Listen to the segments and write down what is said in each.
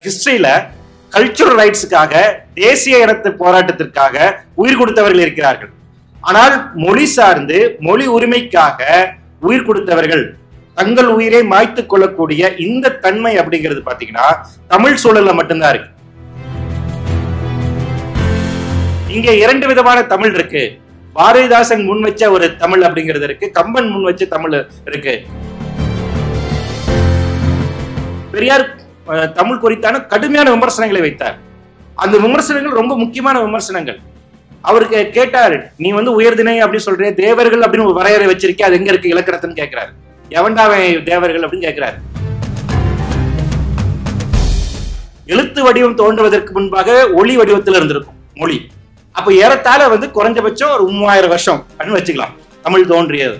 ஹிஸ்டரியில cultural ரைட்ஸுக்காக தேசிய இனத்து போராட்டத்திற்காக உயிர் கொடுத்தவர்கள் இருக்கிறார்கள். ஆனால் மொழி சார்ந்து மொழி உரிமைக்காக உயிர் கொடுத்தவர்கள் தங்கள் உயிரை மாய்த்து கொள்ளக்கூடிய இந்த தன்மை அப்படிங்கிறது பாத்தீங்கன்னா தமிழ் சூழல்ல மட்டும்தான் இருக்கு. இங்க இரண்டு விதமான தமிழ் இருக்கு. பாரதிதாசன் முன் வச்ச ஒரு தமிழ் அப்படிங்கிறது இருக்கு, கம்பன் முன் வச்ச தமிழ் இருக்கு. பெரியார் தமிழ் குறித்தான கடுமையான விமர்சனங்களை வைத்தார். அந்த விமர்சனங்கள் ரொம்ப முக்கியமான விமர்சனங்கள். அவருக்கு கேட்டாரு, நீ உயர்திணை அப்படின்னு சொல்ற, தேவர்கள் அப்படின்னு ஒரு வரையறை வச்சிருக்கே, அது எங்க இருக்கு இலக்கணத்துன்னு கேட்கிறாரு. எவன்டாவே தேவர்கள் அப்படின்னு கேட்கிறாரு. எழுத்து வடிவம் தோன்றுவதற்கு முன்பாக ஒளி வடிவத்தில் இருந்திருக்கும் மொழி. அப்ப ஏறத்தாழ குறைஞ்சபட்சம் ஒரு 3000 வருஷம் அப்படின்னு வச்சுக்கலாம் தமிழ் தோன்றியது.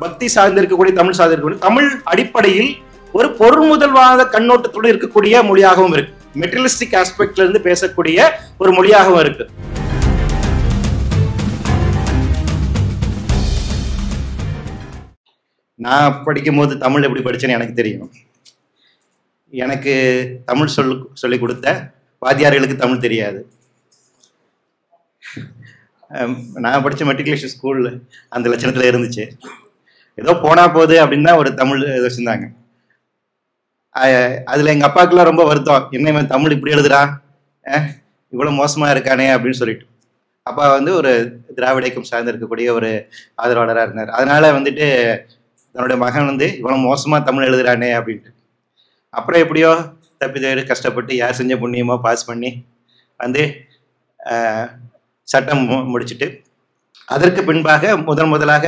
பக்தி சார்ந்து இருக்கக்கூடிய தமிழ் சார்ந்து இருக்கக்கூடிய தமிழ் அடிப்படையில் ஒரு பொருள் முதல்வாத கண்ணோட்டத்தோடு இருக்கக்கூடிய மொழியாகவும் இருக்கு. மெட்டீரியலிஸ்டிக் ஆஸ்பெக்ட்ல இருந்து பேசக்கூடிய ஒரு மொழியாகவும் இருக்கு. நான் படிக்கும் போது தமிழ் எப்படி படிச்சேன்னு எனக்கு தெரியும். எனக்கு தமிழ் சொல்லி கொடுத்த வாத்தியார்களுக்கு தமிழ் தெரியாது. நான் படித்த மெட்ரிகுலேஷன் ஸ்கூல்ல அந்த லட்சணத்துல இருந்துச்சு. ஏதோ போனா போகுது அப்படின்னு தான் ஒரு தமிழ் வச்சிருந்தாங்க. அதுல எங்க அப்பாவுக்குலாம் ரொம்ப வருத்தம், என்ன தமிழ் இப்படி எழுதுறான், இவ்வளவு மோசமா இருக்கானே அப்படின்னு சொல்லிட்டு. அப்பா ஒரு திராவிட இயக்கம் சார்ந்து இருக்கக்கூடிய ஒரு ஆதரவாளராக இருந்தார். அதனால தன்னுடைய மகன் இவ்வளவு மோசமா தமிழ் எழுதுறானே அப்படின்ட்டு. அப்புறம் எப்படியோ தப்பி கஷ்டப்பட்டு யார் செஞ்ச புண்ணியமோ பாஸ் பண்ணி சட்டம் முடிச்சுட்டு அதற்கு பின்பாக முதலாக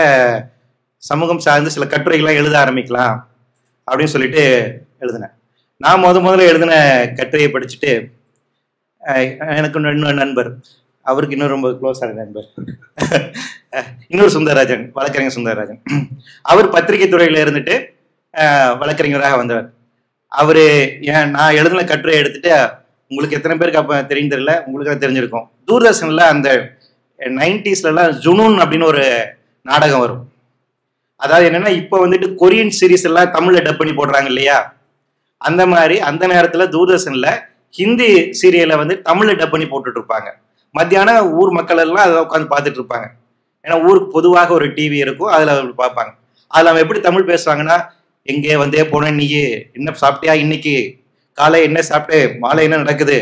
சமூகம் சார்ந்து சில கட்டுரைகள்லாம் எழுத ஆரம்பிக்கலாம் அப்படின்னு சொல்லிட்டு எழுதினேன். நான் முதல்ல எழுதின கட்டுரையை படிச்சுட்டு எனக்கு இன்னொரு நண்பர், அவருக்கு இன்னும் ரொம்ப க்ளோஸான நண்பர், இன்னொரு சுந்தரராஜன், வழக்கறிஞர் சுந்தரராஜன். அவர் பத்திரிகை துறையில இருந்துட்டு வழக்கறிஞராக வந்தவர். அவரு நான் எழுதின கட்டுரையை எடுத்துட்டு, உங்களுக்கு எத்தனை பேருக்கு அப்ப தெரியும் தெரியல, உங்களுக்கு தெரிஞ்சிருக்கும், தூர்தர்ஷன்ல அந்த 90s ஜுனூன் அப்படின்னு ஒரு நாடகம் வரும். அதாவது என்னன்னா, இப்ப கொரியன் சீரீஸ் எல்லாம் தமிழ்ல டப் பண்ணி போடுறாங்க இல்லையா, அந்த மாதிரி அந்த நேரத்துல தூர்தர்ஷன்ல ஹிந்தி சீரியலை தமிழ்ல டப் பண்ணி போட்டுட்டு இருப்பாங்க. மத்தியானம் ஊர் மக்கள் எல்லாம் அதை உட்காந்து பார்த்துட்டு இருப்பாங்க. ஏன்னா ஊருக்கு பொதுவாக ஒரு டிவி இருக்கும், அதுல பார்ப்பாங்க. அதுல அவன் எப்படி தமிழ் பேசுவாங்கன்னா, எங்கே வந்தே போன, நீ என்ன சாப்பிட்டியா, இன்னைக்கு காலை என்ன சாப்பிட்டு, மாலை என்ன நடக்குது,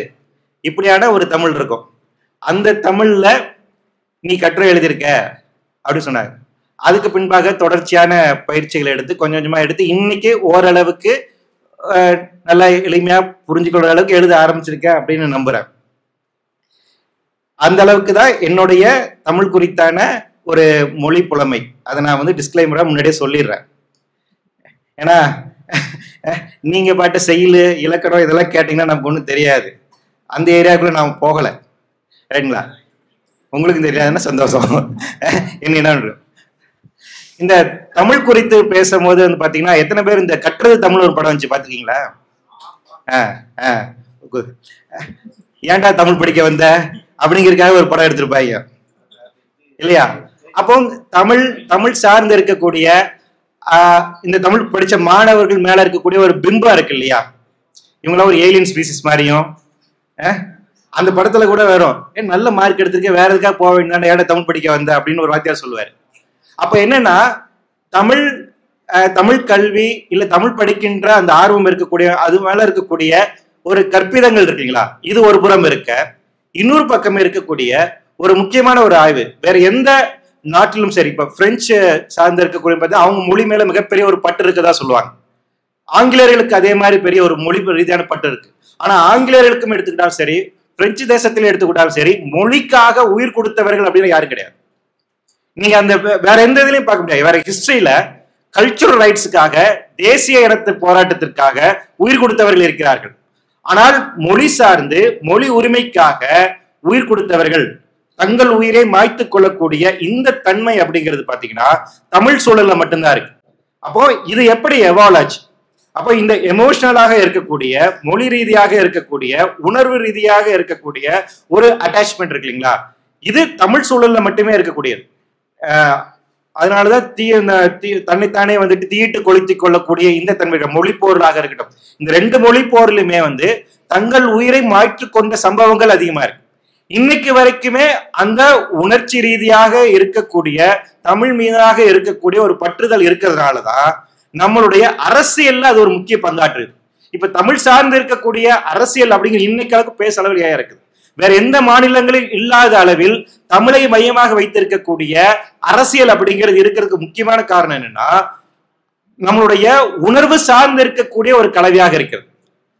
இப்படியான ஒரு தமிழ் இருக்கும். அந்த தமிழ்ல நீ கட்டுரை எழுதியிருக்க அப்படின்னு சொன்னாங்க. அதுக்கு பின்பாக தொடர்ச்சியான பயிற்சிகளை எடுத்து கொஞ்சம் கொஞ்சமா எடுத்து இன்னைக்கு ஓரளவுக்கு நல்லா எளிமையா புரிஞ்சுக்கொள்ற அளவுக்கு எழுத ஆரம்பிச்சிருக்கேன் அப்படின்னு நம்புறேன். அந்த அளவுக்கு தான் என்னுடைய தமிழ் குறித்தான ஒரு மொழி புலமை. அதை நான் டிஸ்க்ளைமரா முன்னாடியே சொல்லிடுறேன். ஏன்னா நீங்க பாட்ட செயல் இலக்கணம் இதெல்லாம் கேட்டீங்கன்னா நமக்கு ஒன்றும் தெரியாது. அந்த ஏரியாவுக்குள்ள நான் போகலை, ரைட்டுங்களா? உங்களுக்கு தெரியாதுன்னா சந்தோஷம். என்ன இந்த தமிழ் குறித்து பேசும்போது பாத்தீங்கன்னா, எத்தனை பேர் இந்த கற்றது தமிழ் ஒரு படம் வந்துச்சு பாத்துக்கீங்களா? ஏன்டா தமிழ் படிக்க வந்த அப்படிங்கிறதுக்காக ஒரு படம் எடுத்திருப்பாங்க இல்லையா? அப்போ தமிழ் சார்ந்து இருக்கக்கூடிய இந்த தமிழ் படிச்ச மாணவர்கள் மேல இருக்கக்கூடிய ஒரு பிம்பம் இருக்கு இல்லையா, இவங்களாம் ஒரு ஏலியன் ஸ்பீசிஸ் மாதிரியும். அந்த படத்துல கூட வரும், நல்ல மார்க் எடுத்திருக்க, வேற எதுக்காக போக வேண்டியதான, ஏட தமிழ் படிக்க வந்த அப்படின்னு ஒரு வாத்தியார் சொல்லுவாரு. அப்ப என்னன்னா, தமிழ் கல்வி இல்ல தமிழ் படிக்கின்ற அந்த ஆர்வம் இருக்கக்கூடிய, அது மேல இருக்கக்கூடிய ஒரு கற்பிதங்கள் இருக்குங்களா, இது ஒரு புறம் இருக்க, இன்னொரு பக்கமே இருக்கக்கூடிய ஒரு முக்கியமான ஒரு ஆய்வு வேற எந்த நாட்டிலும் சரி. இப்ப பிரெஞ்சு சார்ந்து இருக்கக்கூடிய பார்த்தா அவங்க மொழி மேல மிகப்பெரிய ஒரு பட்டு இருக்குதா சொல்லுவாங்க. ஆங்கிலேயர்களுக்கு அதே மாதிரி பெரிய ஒரு மொழி ரீதியான பட்டு இருக்கு. ஆனா ஆங்கிலேயர்களுக்கும் எடுத்துக்கிட்டாலும் சரி, பிரெஞ்சு தேசத்திலும் எடுத்துக்கிட்டாலும் சரி, மொழிக்காக உயிர் கொடுத்தவர்கள் அப்படின்னு யாரும் கிடையாது. நீங்க அந்த வேற எந்த இதுலயும் பார்க்க முடியாது. வேற ஹிஸ்டரியில கல்ச்சுரல் ரைட்ஸுக்காக தேசிய இனத்து போராட்டத்திற்காக உயிர் கொடுத்தவர்கள் இருக்கிறார்கள். ஆனால் மொழி சார்ந்து மொழி உரிமைக்காக உயிர் கொடுத்தவர்கள் தங்கள் உயிரை மாய்த்து கொள்ளக்கூடிய இந்த தன்மை அப்படிங்கிறது பாத்தீங்கன்னா தமிழ் சூழல்ல மட்டும்தான் இருக்கு. அப்போ இது எப்படி எவால்வ் ஆச்சு? அப்போ இந்த எமோஷனலாக இருக்கக்கூடிய, மொழி ரீதியாக இருக்கக்கூடிய, உணர்வு ரீதியாக இருக்கக்கூடிய ஒரு அட்டாச்மெண்ட் இருக்கு இல்லைங்களா, இது தமிழ் சூழல்ல மட்டுமே இருக்கக்கூடியது. அதனாலதான் தன்னைத்தானே வந்துட்டு தீயிட்டு கொளுத்திக் கொள்ளக்கூடிய இந்த தன்மைகள் மொழி போர்களாக இருக்கட்டும், இந்த 2 மொழி போரிலுமே வந்து தங்கள் உயிரை மாற்றிக்கொண்ட சம்பவங்கள் அதிகமா இருக்கு. இன்னைக்கு வரைக்குமே அந்த உணர்ச்சி ரீதியாக இருக்கக்கூடிய தமிழ் மீதாக இருக்கக்கூடிய ஒரு பற்றுதல் இருக்கிறதுனாலதான் நம்மளுடைய அரசியல்ல அது ஒரு முக்கிய பங்காற்றுது. இப்ப தமிழ் சார்ந்து இருக்கக்கூடிய அரசியல் அப்படிங்கிற இன்னைக்கு பேச அளவில் இருக்குது. வேற எந்த மாநிலங்களில் இல்லாத அளவில் தமிழை மையமாக வைத்திருக்கக்கூடிய அரசியல் அப்படிங்கிறது இருக்கிறதுக்கு முக்கியமான காரணம் என்னன்னா நம்மளுடைய உணர்வு சார்ந்து இருக்கக்கூடிய ஒரு கலவையாக இருக்கிறது.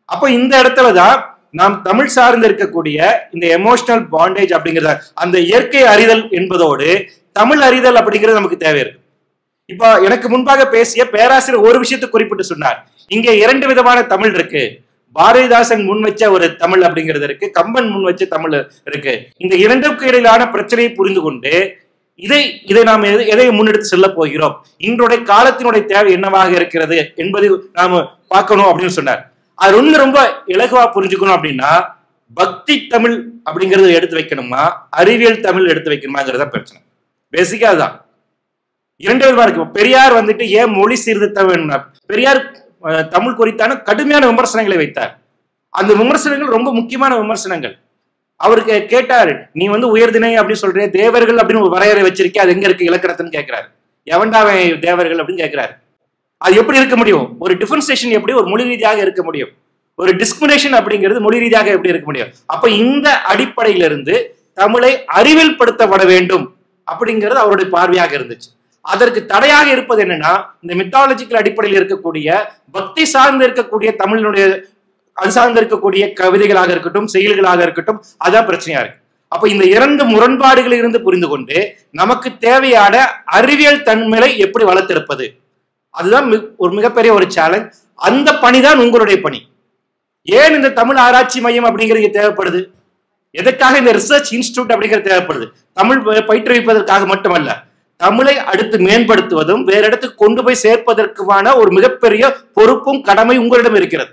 அப்ப இந்த இடத்துலதான் நாம் தமிழ் சார்ந்து இருக்கக்கூடிய இந்த எமோஷனல் பாண்டேஜ் அப்படிங்கிறத அந்த இயற்கை அறிதல் என்பதோடு தமிழ் அறிதல் அப்படிங்கிறது நமக்கு தேவை இருக்கு. இப்ப எனக்கு முன்பாக பேசிய பேராசிரியர் ஒரு விஷயத்தை குறிப்பிட்டு சொன்னார், இங்க 2 விதமான தமிழ் இருக்கு. பாரதிதாசன் முன் வச்ச ஒரு தமிழ் அப்படிங்கிறது இருக்கு, கம்பன் முன் வச்ச தமிழ் இருக்கு. இந்த 2க்கும் இடையிலான பிரச்சனையை புரிந்து கொண்டு இதை நாம் எதை முன்னெடுத்து செல்ல போகிறோம், இன்றைய காலத்தினுடைய தேவை என்னவாக இருக்கிறது என்பதை நாம பார்க்கணும் அப்படின்னு சொன்னார். அது ரொம்ப இலகுவா புரிஞ்சுக்கணும் அப்படின்னா பக்தி தமிழ் அப்படிங்கறத எடுத்து வைக்கணுமா அறிவியல் தமிழ் எடுத்து வைக்கணுமாங்கிறத பிரச்சனை. பேசிக்கா அதுதான். 2 விதமா இருக்கு. பெரியார் வந்துட்டு ஏன் மொழி சீர்திருத்தம் வேணும்னா, பெரியார் தமிழ் குறித்தான கடுமையான விமர்சனங்களை வைத்தார். அந்த விமர்சனங்கள் ரொம்ப முக்கியமான விமர்சனங்கள். அவருக்கு கேட்டாரு, நீ வந்து உயர்திணை அப்படின்னு சொல்ற, தேவர்கள் அப்படின்னு ஒரு வரையறை வச்சிருக்கே, அது எங்க இருக்கு இலக்கணத்துன்னு கேட்கிறாரு. எவன்டாவே தேவர்கள் அப்படின்னு கேட்கிறாரு. அது எப்படி இருக்க முடியும்? ஒரு டிஃபரன்சியேஷன் எப்படி ஒரு மொழி ரீதியாக இருக்க முடியும்? ஒரு டிஸ்கிரிமினேஷன் அப்படிங்கிறது மொழி ரீதியாக எப்படி இருக்க முடியும்? அப்ப இந்த அடிப்படையிலிருந்து தமிழை அறிவியல் படுத்தப்பட வேண்டும் அப்படிங்கிறது அவருடைய பார்வையாக இருந்துச்சு. அதற்கு தடையாக இருப்பது என்னன்னா இந்த மித்தாலஜிக்கல் அடிப்படையில் இருக்கக்கூடிய பக்தி சார்ந்து இருக்கக்கூடிய தமிழினுடைய அது சார்ந்து இருக்கக்கூடிய கவிதைகளாக இருக்கட்டும் செயல்களாக இருக்கட்டும், அதான் பிரச்சனையா இருக்கு. அப்ப இந்த 2 முரண்பாடுகளில் இருந்து புரிந்து கொண்டு நமக்கு தேவையான அறிவியல் தன்மையை எப்படி வளர்த்தெடுப்பது, அதுதான் ஒரு மிகப்பெரிய ஒரு சேலஞ்ச். அந்த பணிதான் உங்களுடைய பணி. ஏன் இந்த தமிழ் ஆராய்ச்சி மையம் அப்படிங்கிறது தேவைப்படுது? எதற்காக இந்த ரிசர்ச் இன்ஸ்டிடியூட் அப்படிங்கிறது தேவைப்படுது? தமிழ் பயிற்றுவிப்பதற்காக மட்டுமல்ல, தமிழை அடுத்து மேம்படுத்துவதும் வேற இடத்துக்கு கொண்டு போய் சேர்ப்பதற்கான ஒரு மிகப்பெரிய பொறுப்பும் கடமை உங்களிடம் இருக்கிறது.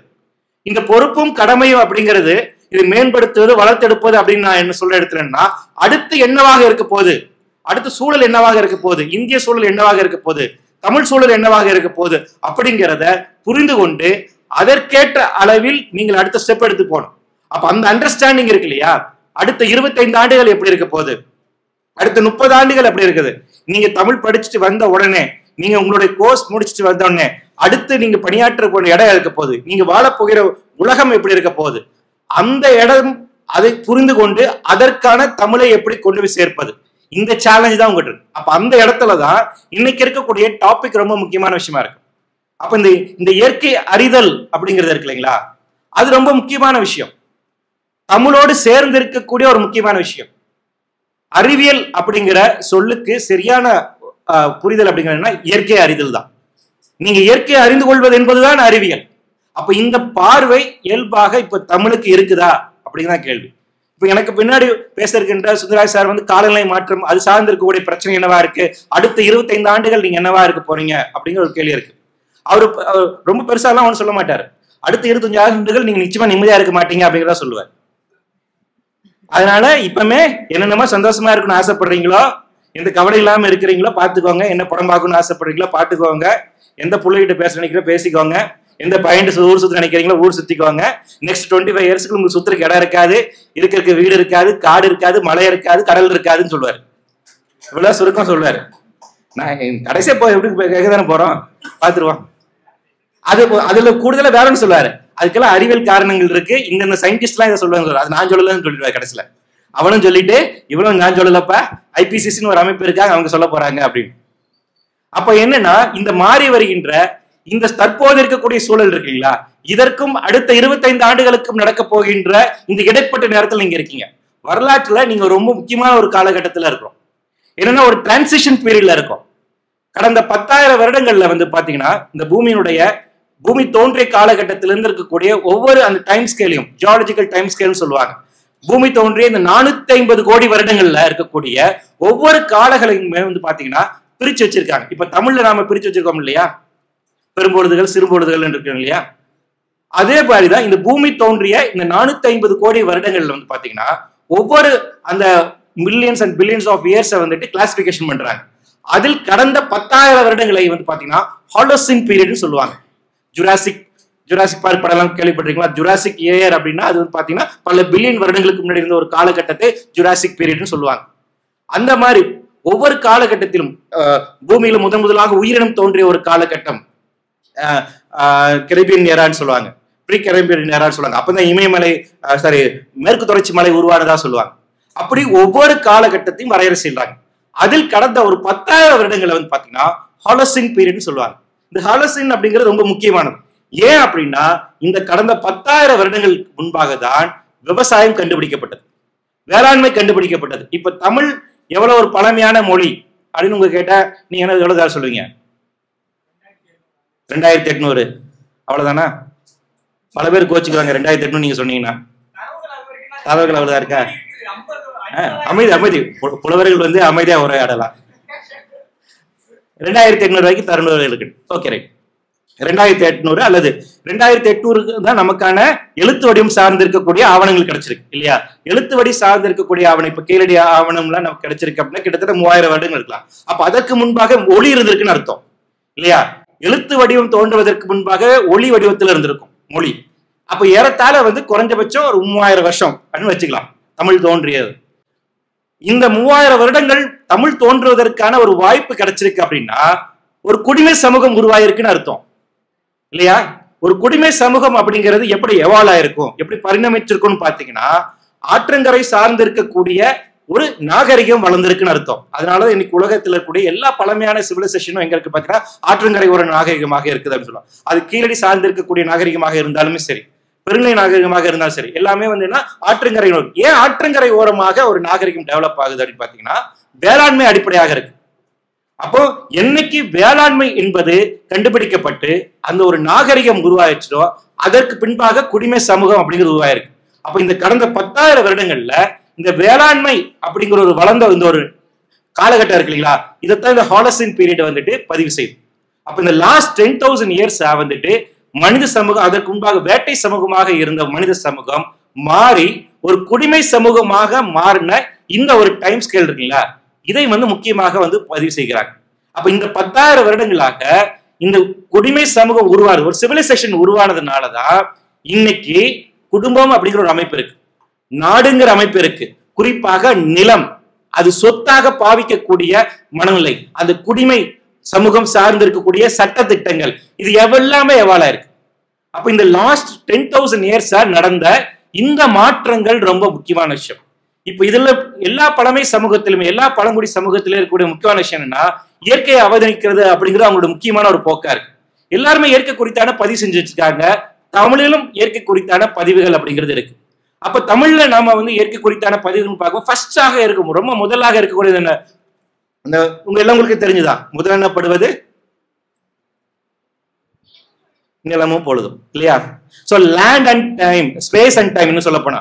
இந்த பொறுப்பும் கடமையும் அப்படிங்கிறது இதை மேம்படுத்துவது வளர்த்தெடுப்பது அப்படின்னு நான் என்ன சொல்ற எடுத்துறேன்னா, அடுத்து என்னவாக இருக்க போகுது, அடுத்த சூழல் என்னவாக இருக்க போகுது, இந்திய சூழல் என்னவாக இருக்க போகுது, தமிழ் சூழல் என்னவாக இருக்க போகுது அப்படிங்கிறத புரிந்து கொண்டு அதற்கேற்ற அளவில் நீங்கள் அடுத்த ஸ்டெப் எடுத்து போகணும். அப்ப அந்த அண்டர்ஸ்டாண்டிங் இருக்கு இல்லையா, அடுத்த 25 ஆண்டுகள் எப்படி இருக்க போகுது, அடுத்த 30 ஆண்டுகள் எப்படி இருக்குது. நீங்க தமிழ் படிச்சுட்டு வந்த உடனே, நீங்க உங்களுடைய கோர்ஸ் முடிச்சுட்டு வந்த உடனே அடுத்து நீங்க பணியாற்ற போன இடம் இருக்க போகுது, நீங்க வாழப்போகிற உலகம் எப்படி இருக்க போகுது, அந்த இடம் அதை புரிந்து கொண்டு அதற்கான தமிழை எப்படி கொண்டு போய் சேர்ப்பது, இந்த சேலஞ்ச் தான் உங்ககிட்ட இருக்கு. அப்ப அந்த இடத்துலதான் இன்னைக்கு இருக்கக்கூடிய டாபிக் ரொம்ப முக்கியமான விஷயமா இருக்கு. அப்ப இந்த இயற்கை அறிதல் அப்படிங்கிறது இருக்கு இல்லைங்களா, அது ரொம்ப முக்கியமான விஷயம். தமிழோடு சேர்ந்து இருக்கக்கூடிய ஒரு முக்கியமான விஷயம். அறிவியல் அப்படிங்கிற சொல்லுக்கு சரியான புரிதல் அப்படிங்கிறதுனா இயற்கை அறிதல் தான். நீங்க இயற்கையை அறிந்து கொள்வது என்பதுதான் அறிவியல். அப்ப இந்த பார்வை இயல்பாக இப்ப தமிழுக்கு இருக்குதா அப்படிங்கிறதான் கேள்வி. இப்ப எனக்கு பின்னாடி பேச இருக்கின்ற சுந்தராஜ் சார் வந்து காலநிலை மாற்றம் அது சார்ந்து இருக்கக்கூடிய பிரச்சனை என்னவா இருக்கு, அடுத்த 25 ஆண்டுகள் நீங்க என்னவா இருக்க போறீங்க அப்படிங்கிற ஒரு கேள்வி இருக்கு. அவரு ரொம்ப பெருசாலாம் ஒன்றும் சொல்ல மாட்டாரு. அடுத்த 25 ஆண்டுகள் நீங்க நிச்சயமா நிம்மதியா இருக்க மாட்டீங்க அப்படிங்கிறத சொல்லுவார். அதனால இப்பவுமே என்னென்னமா சந்தோஷமா இருக்கணும்னு ஆசைப்படுறீங்களோ, எந்த கவலை இல்லாம இருக்கிறீங்களோ பாத்துக்கோங்க, என்ன படம் பார்க்கணும்னு ஆசைப்படுறீங்களோ பாத்துக்கோங்க, எந்த பிள்ளைகிட்ட பேச நினைக்கிறோம் பேசிக்கோங்க, எந்த பையன் ஊர் சுத்த நினைக்கிறீங்களோ ஊர் சுத்திக்கோங்க. நெக்ஸ்ட் 25 இயர்ஸ்க்கு உங்களுக்கு சுத்துறதுக்கு இடம் இருக்காது, இருக்க வீடு இருக்காது, காடு இருக்காது, மலை இருக்காது, கடல் இருக்காதுன்னு சொல்லுவாரு. இவ்வளவு சுருக்கம் சொல்லுவாரு. நான் கடைசியா போய் எப்படி கேட்கதானே போறோம், பாத்துருவோம். அதுல கூடுதலா வேற ஒன்று சொல்லுவாரு, அதுக்கெல்லாம் அறிவியல் காரணங்கள் இருக்கு, இந்த சயின்டிஸ்ட் எல்லாம் இதை சொல்லுவாங்க, அது நான் சொல்லலன்னு சொல்லிடுவாரு கடைசியில. அவனும் சொல்லிட்டு இவனும் நான் சொல்லலப்ப, ஐபிசிசின்னு ஒரு அமைப்பு இருக்காங்க அவங்க சொல்ல போறாங்க அப்படின்னு. அப்ப என்னன்னா இந்த மாறி வருகின்ற இந்த தற்போது இருக்கக்கூடிய சூழல் இருக்குங்களா, இதற்கும் அடுத்த 25 ஆண்டுகளுக்கும் நடக்க போகின்ற இந்த இடைப்பட்ட நேரத்தில் நீங்க இருக்கீங்க. வரலாற்றுல நீங்க ரொம்ப முக்கியமான ஒரு காலகட்டத்துல இருக்கிறோம். என்னன்னா ஒரு டிரான்சிஷன் பீரியட்ல இருக்கும். கடந்த 10,000 வருடங்கள்ல வந்து பாத்தீங்கன்னா இந்த பூமி தோன்றிய காலகட்டத்திலிருந்து இருக்கக்கூடிய ஒவ்வொரு அந்த டைம் ஸ்கேலையும் ஜியாலஜிக்கல் டைம் ஸ்கேல் சொல்லுவாங்க. பூமி தோன்றிய இந்த 450 கோடி வருடங்கள்ல இருக்கக்கூடிய ஒவ்வொரு காலங்களையுமே வந்து பாத்தீங்கன்னா பிரிச்சு வச்சிருக்காங்க. இப்ப தமிழ்ல நாம பிரிச்சு வச்சிருக்கோம் இல்லையா, பெரும்பொழுதுகள் சிறுபொழுதுகள் இருக்கோம் இல்லையா, அதே மாதிரிதான் இந்த பூமி தோன்றிய இந்த 450 கோடி வருடங்கள்ல வந்து பாத்தீங்கன்னா ஒவ்வொரு அந்த மில்லியன்ஸ் அண்ட் பில்லியன்ஸ் ஆஃப் இயர்ஸை வந்துட்டு கிளாசிபிகேஷன் பண்றாங்க. அதில் கடந்த 10,000 வருடங்களை வந்து பாத்தீங்கன்னா ஹாலோசின் பீரியட்னு சொல்லுவாங்க. ஜுராசிக் பார்க் படம் கேள்விப்பட்டிருக்கீங்களா? ஜுராசிக் ஏயர் அப்படின்னா அது வந்து பாத்தீங்கன்னா பல பில்லியன் வருடங்களுக்கு முன்னாடி இருந்த ஒரு காலகட்டத்தை ஜுராசிக் பீரியட்னு சொல்லுவாங்க. அந்த மாதிரி ஒவ்வொரு காலகட்டத்திலும் பூமியில முதலாக உயிரினம் தோன்றிய ஒரு காலகட்டம் கரீபியன் ஏரான்னு சொல்லுவாங்க, ப்ரீ கரீபியன் ஏரான்னு சொல்லுவாங்க. அப்பதான் இமயமலை மேற்கு தொடர்ச்சி மலை உருவானதா சொல்லுவாங்க. அப்படி ஒவ்வொரு காலகட்டத்தையும் வரையறை செய்யறாங்க. அதில் கடந்த ஒரு 10,000 வருடங்களை வந்து பாத்தீங்கன்னா ஹாலோசின் பீரியட்னு சொல்லுவாங்க. இந்த ஹாலோசின் அப்படிங்கிறது ரொம்ப முக்கியமானது. ஏன் அப்படின்னா இந்த கடந்த 10,000 வருடங்களுக்கு முன்பாக தான் விவசாயம் கண்டுபிடிக்கப்பட்டது, வேளாண்மை கண்டுபிடிக்கப்பட்டது. இப்ப தமிழ் எவ்வளவு ஒரு பழமையான மொழி அப்படின்னு உங்க கேட்டா நீங்க என்ன எவ்வளவு சொல்லுவீங்க? 2800. அவ்வளவுதானா? பல பேர் கோச்சுக்குவாங்க 2800 நீங்க சொன்னீங்கன்னா. தகவல்கள் அவ்வளவுதான் இருக்கா? அமைதி புலவர்கள் வந்து அமைதியா உரையாடலாம். 2800 ரூபாய்க்கு தருணம் இருக்கு. Okay right. 2800 அல்லது 2800 தான் நமக்கான எழுத்து வடிவம் சார்ந்து இருக்கக்கூடிய ஆவணங்கள் கிடைச்சிருக்கு இல்லையா? எழுத்து வடி சார்ந்து இருக்கக்கூடிய ஆவணம் இப்ப கீழடி ஆவணம்லாம் நமக்கு கிடைச்சிருக்கு அப்படின்னா கிட்டத்தட்ட 3000 வருடங்கள் இருக்கலாம். அப்ப அதற்கு முன்பாக ஒளி இருந்திருக்குன்னு அர்த்தம் இல்லையா? எழுத்து வடிவம் தோன்றுவதற்கு முன்பாக ஒளி வடிவத்தில் இருந்திருக்கும் மொழி. அப்ப ஏறத்தாழ வந்து குறைஞ்சபட்சம் ஒரு 3000 வருஷம் அப்படின்னு வச்சுக்கலாம் தமிழ் தோன்றியது. இந்த 3000 வருடங்கள் தமிழ் தோன்றுவதற்கான ஒரு வாய்ப்பு கிடைச்சிருக்கு அப்படின்னா ஒரு குடிமை சமூகம் உருவாயிருக்குன்னு அர்த்தம் இல்லையா? ஒரு குடிமை சமூகம் அப்படிங்கிறது எப்படி எவால்வ் ஆயிருக்கும், எப்படி பரிணமிச்சிருக்கும்னு பாத்தீங்கன்னா ஆற்றங்கரை சார்ந்து இருக்கக்கூடிய ஒரு நாகரிகம் வளர்ந்திருக்குன்னு அர்த்தம். அதனால இன்னைக்கு உலகத்தில் இருக்கக்கூடிய எல்லா பழமையான சிவிலைசேஷனும் எங்க இருக்கு பாத்தீங்கன்னா ஆற்றங்கரை ஒரு நாகரிகமாக இருக்குது அப்படின்னு சொல்லுவாங்க. அது கீழடி சார்ந்து இருக்கக்கூடிய நாகரிகமாக இருந்தாலுமே சரி, பெருநிலை நாகரிகமாக இருந்தாலும் சரி, எல்லாமே வந்து என்ன ஆற்றங்கரை. ஏன் ஆற்றங்கரை ஓரமாக ஒரு நாகரிகம் டெவலப் ஆகுது அப்படின்னு பாத்தீங்கன்னா வேளாண்மை அடிப்படையாக இருக்கு. அப்போ என்னைக்கு வேளாண்மை என்பது கண்டுபிடிக்கப்பட்டு அந்த ஒரு நாகரிகம் உருவாயிச்சோ அதற்கு பின்பாக குடிமை சமூகம் அப்படிங்கிறது உருவாயிருக்கு. அப்ப இந்த கடந்த 10,000 வருடங்கள்ல இந்த வேளாண்மை அப்படிங்கிற ஒரு வளர்ந்த இந்த ஒரு காலகட்டம் இருக்கு இல்லைங்களா, இதைத்தான் இந்த ஹாலோசின் பீரியட் வந்துட்டு பதிவு செய்யுது. அப்ப இந்த லாஸ்ட் 10,000 இயர்ஸ் வந்துட்டு மனித சமூகம், அதற்கு முன்பாக வேட்டை சமூகமாக இருந்த மனித சமூகம் மாறி ஒரு குடிமை சமூகமாக மாறின இந்த ஒரு டைம் ஸ்கேல் இருக்குங்களா, இதை வந்து முக்கியமாக வந்து பதிவு செய்கிறாங்க. அப்ப இந்த 10,000 வருடங்களாக இந்த குடிமை சமூகம் உருவாது, ஒரு சிவிலைசேஷன் உருவானதுனாலதான் இன்னைக்கு குடும்பம் அப்படிங்கிற ஒரு அமைப்பு இருக்கு, நாடுங்கிற அமைப்பு இருக்கு. குறிப்பாக நிலம் அது சொத்தாக பாவிக்கக்கூடிய மனநிலை, அந்த குடிமை சமூகம் சார்ந்து இருக்கக்கூடிய சட்ட திட்டங்கள், இது எல்லாமே எவாலா இருக்கு. அப்ப இந்த லாஸ்ட் 10,000 இயர்ஸா நடந்த இந்த மாற்றங்கள் ரொம்ப முக்கியமான விஷயம். இப்ப இதுல எல்லா பழமை சமூகத்திலுமே எல்லா பழங்குடி சமூகத்திலும் இருக்கக்கூடிய முக்கியமான விஷயம் என்னன்னா இயற்கையை அவதரிக்கிறது அப்படிங்கிறது அவங்களோட முக்கியமான ஒரு போக்கா இருக்கு. எல்லாருமே இயற்கை குறித்தான பதிவு செஞ்சு வச்சிருக்காங்க. தமிழிலும் இயற்கை குறித்தான பதிவுகள் அப்படிங்கிறது இருக்கு. அப்ப தமிழ்ல நாம வந்து இயற்கை குறித்தான பதிவுன்னு பார்க்கும் ஃபர்ஸ்டாக இருக்கும், ரொம்ப முதலாக இருக்கக்கூடியது என்ன, இந்த உங்க எல்லாம் உங்களுக்கு தெரிஞ்சுதான் முதலெண்ணப்படுவது நிலமும் பொழுதும் இல்லையா? So land and time, space and time சொல்ல போனா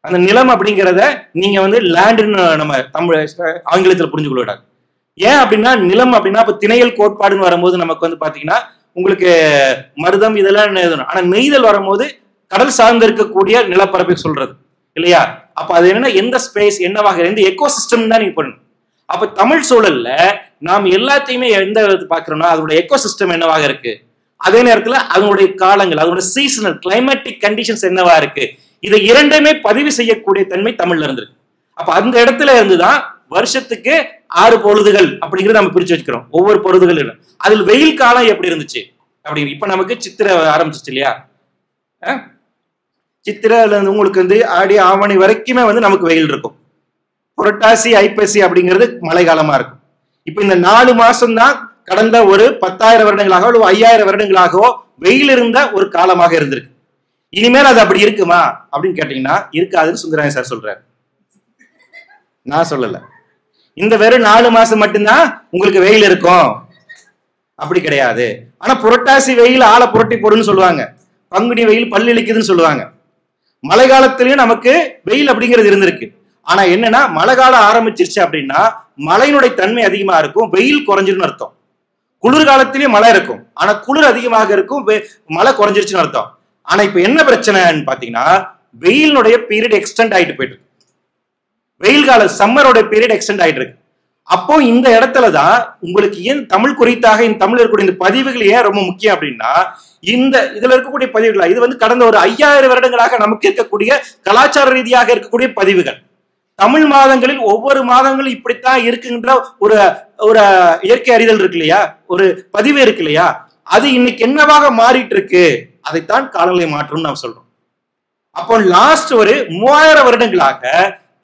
அந்த நிலம் அப்படிங்கிறத நீங்க வந்து லேண்டுன்னு நம்ம தமிழ் ஆங்கிலத்தில் புரிஞ்சு கொள்ளாங்க. ஏன் அப்படின்னா நிலம் அப்படின்னா இப்ப திணையல் கோட்பாடுன்னு வரும்போது நமக்கு வந்து பாத்தீங்கன்னா உங்களுக்கு மருதம் இதெல்லாம் எழுதணும். ஆனா நெய்தல் வரும்போது கடல் சார்ந்து இருக்கக்கூடிய நிலப்பரப்பை சொல்றது இல்லையா? அப்ப அது என்னன்னா எந்த ஸ்பேஸ் என்னவாக எந்த எக்கோ சிஸ்டம் தான் நீங்க பண்ணணும். அப்ப தமிழ் சூழல்ல நாம் எல்லாத்தையுமே எந்த பாக்குறோம்னா அதோட எக்கோ சிஸ்டம் என்னவாக இருக்கு, அதே நேரத்துல அதனுடைய காலங்கள், அதோட சீசனல் கிளைமேட்டிக் கண்டிஷன்ஸ் என்னவா இருக்கு, இதை இரண்டுமே பதிவு செய்யக்கூடிய தன்மை தமிழ்ல இருந்திருக்கு. அப்ப அந்த இடத்துல இருந்துதான் வருஷத்துக்கு 6 பொழுதுகள் அப்படிங்கிறது நம்ம பிரிச்சு வச்சுக்கிறோம். ஒவ்வொரு பொழுதுகள் அதில் வெயில் காலம் எப்படி இருந்துச்சு அப்படின்னு இப்ப நமக்கு சித்திரை ஆரம்பிச்சிச்சு இல்லையா? சித்திரைல இருந்து உங்களுக்கு வந்து ஆடி ஆவணி வரைக்குமே வந்து நமக்கு வெயில் இருக்கும். புரட்டாசி ஐப்பசி அப்படிங்கிறது மழை காலமா இருக்கும். இப்ப இந்த 4 மாசம் தான் கடந்த ஒரு 10,000 வருடங்களாக அல்லது 5,000 வருடங்களாகவோ வெயில் இருந்த ஒரு காலமாக இருந்திருக்கு. இனிமேல் அது அப்படி இருக்குமா அப்படின்னு கேட்டீங்கன்னா இருக்காதுன்னு சுந்தரராஜன் சார் சொல்றாரு, நான் சொல்லல. இந்த வெறும் 4 மாசம் மட்டும்தான் உங்களுக்கு வெயில் இருக்கும் அப்படி கிடையாது. ஆனா புரட்டாசி வெயில் ஆளை புரட்டி போடுன்னு சொல்லுவாங்க, பங்குனி வெயில் பல்லு இழிக்குதுன்னு சொல்லுவாங்க. மழை காலத்திலயும் நமக்கு வெயில் அப்படிங்கிறது இருந்திருக்கு. ஆனா என்னன்னா மழை காலம் ஆரம்பிச்சிருச்சு அப்படின்னா மழையினுடைய தன்மை அதிகமா இருக்கும், வெயில் குறைஞ்சிருன்னு அர்த்தம். குளிர் காலத்திலயும் மழை இருக்கும், ஆனா குளிர் அதிகமாக இருக்கும், மழை குறைஞ்சிருச்சுன்னு அர்த்தம். ஆனா இப்ப என்ன பிரச்சனைன்னு பாத்தீங்கன்னா வெயிலுடைய பீரியட் எக்ஸ்டெண்ட் ஆயிட்டு போயிட்டு இருக்கு. வெயில் கால சம்மரோட பீரியட் எக்ஸ்டெண்ட் ஆயிட்டு இருக்கு. அப்போ இந்த இடத்துலதான் உங்களுக்கு ஏன் தமிழ் குறித்தாக இந்த தமிழ் இருக்கக்கூடிய இந்த பதிவுகள் ஏன் ரொம்ப முக்கியம் அப்படின்னா, இந்த இதுல இருக்கக்கூடிய பதிவுகள் இது வந்து கடந்த ஒரு 5000 வருடங்களாக நமக்கு இருக்கக்கூடிய கலாச்சார ரீதியாக இருக்கக்கூடிய பதிவுகள். தமிழ் மாதங்களில் ஒவ்வொரு மாதங்களும் இப்படித்தான் இருக்குன்ற ஒரு ஒரு இயற்கை அறிதல் இருக்கு இல்லையா, ஒரு பதிவு இருக்கு இல்லையா, அது இன்னைக்கு என்னவாக மாறிட்டு இருக்கு, அதைத்தான் காலநிலை மாற்றம் நாம் சொல்றோம். அப்போ லாஸ்ட் ஒரு 3000 வருடங்களாக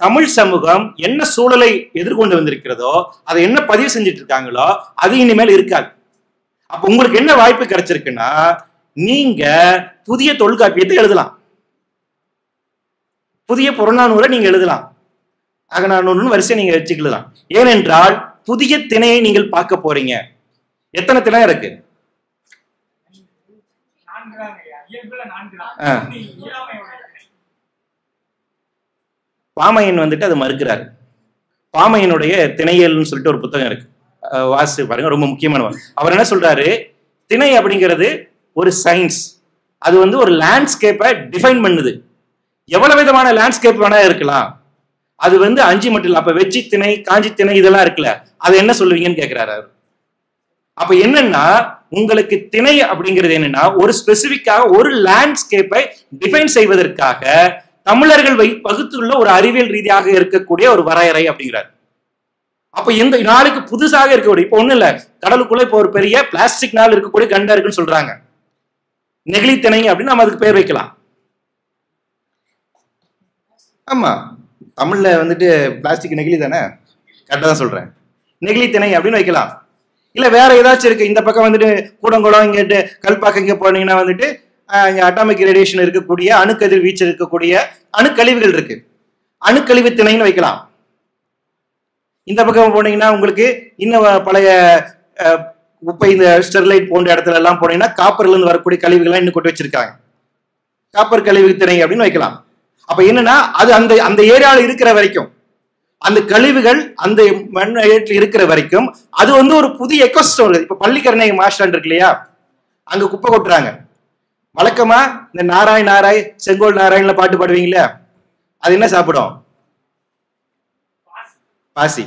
தமிழ் சமூகம் என்ன சூழலை எதிர்கொண்டு வந்திருக்கிறதோ, அதை என்ன பதிவு செஞ்சுட்டு இருக்காங்களோ, அது இனிமேல் இருக்காது. அப்ப உங்களுக்கு என்ன வாய்ப்பு கிடைச்சிருக்குன்னா, நீங்க புதிய தொல்காப்பியத்தை எழுதலாம், புதிய புறநானூரை நீங்க எழுதலாம், அகநானூறுன்னு வரிசையை நீங்க வச்சுக்கலாம். ஏனென்றால் புதிய திணையை நீங்கள் பார்க்க போறீங்க. எத்தனை திணை இருக்கு? பாமையன் வந்துட்டு அது மறுக்கிறாரு. பாமையனுடைய திணையல்னு சொல்லிட்டு ஒரு புத்தகம் இருக்கு, வாசி பாருங்க, ரொம்ப முக்கியமான. அவர் என்ன சொல்றாரு, திணை அப்படிங்கிறது ஒரு சயின்ஸ், அது வந்து ஒரு லேண்ட்ஸ்கேப்பை டிஃபைன் பண்ணுது. எவ்வளவு விதமான லேண்ட்ஸ்கேப் வேணா இருக்கலாம், அது வந்து 5 மட்டும் இல்ல. அப்ப வெச்சி திணை, காஞ்சி திணை இதெல்லாம் இருக்குல்ல, அதை என்ன சொல்லுவீங்கன்னு கேட்கிறாரு அவர். அப்ப என்னன்னா, உங்களுக்கு திணை அப்படிங்கிறது என்னன்னா ஒரு ஸ்பெசிபிக்காக ஒரு லேண்ட்ஸ்கேப்பை டிஃபைன் செய்வதற்காக தமிழர்கள் வகுத்துள்ள ஒரு அறிவியல் ரீதியாக இருக்கக்கூடிய ஒரு வரையறை அப்படிங்கிறார். அப்ப இந்த நாளுக்கு புதுசாக இருக்கக்கூடிய, இப்ப ஒண்ணு இல்ல, கடலுக்குள்ள இப்ப ஒரு பெரிய பிளாஸ்டிக் நாள் இருக்கக்கூடிய கண்டா இருக்குன்னு சொல்றாங்க, நெகிழி திணை அப்படின்னு நம்ம அதுக்கு பேர் வைக்கலாம். ஆமா, தமிழ்ல வந்துட்டு பிளாஸ்டிக் நெகிழி தானே, கரெக்டா தான் சொல்றேன், நெகிழி திணை அப்படின்னு வைக்கலாம். இல்ல வேற ஏதாச்சும் இருக்கு, இந்த பக்கம் வந்துட்டு கூடங்குளம் இங்கிட்டு கல்பாக்கம் இங்க போனீங்கன்னா வந்துட்டு அட்டாமிக் ரேடியேஷன் இருக்கக்கூடிய அணுக்கதிர் வீச்சு இருக்கக்கூடிய அணுக்கழிவுகள் இருக்கு, அணுக்கழிவு திணைன்னு வைக்கலாம். இந்த பக்கம் போனீங்கன்னா உங்களுக்கு இன்னும் பழைய குப்பை, இந்த ஸ்டெர்லைட் போன்ற இடத்துல எல்லாம் போனீங்கன்னா காப்பர்ல இருந்து வரக்கூடிய கழிவுகள் இன்னும் கொண்டு வச்சிருக்காங்க, காப்பர் கழிவு திணை அப்படின்னு வைக்கலாம். அப்ப என்னன்னா, அது அந்த அந்த ஏரியாவில் இருக்கிற வரைக்கும், அந்த கழிவுகள் அந்த மண் இருக்கிற வரைக்கும் அது வந்து ஒரு புதிய எக்கோசிஸ்டம். இப்ப பள்ளிக்கரணை மாஸ்டாண்ட் இருக்கு இல்லையா, அங்க குப்பை கொட்டுறாங்க. வழக்கமா இந்த நாராய் நாராய் செங்கோல் நாராயண்ல பாட்டு பாடுவீங்களா, அது என்ன சாப்பிடும்? பாசி.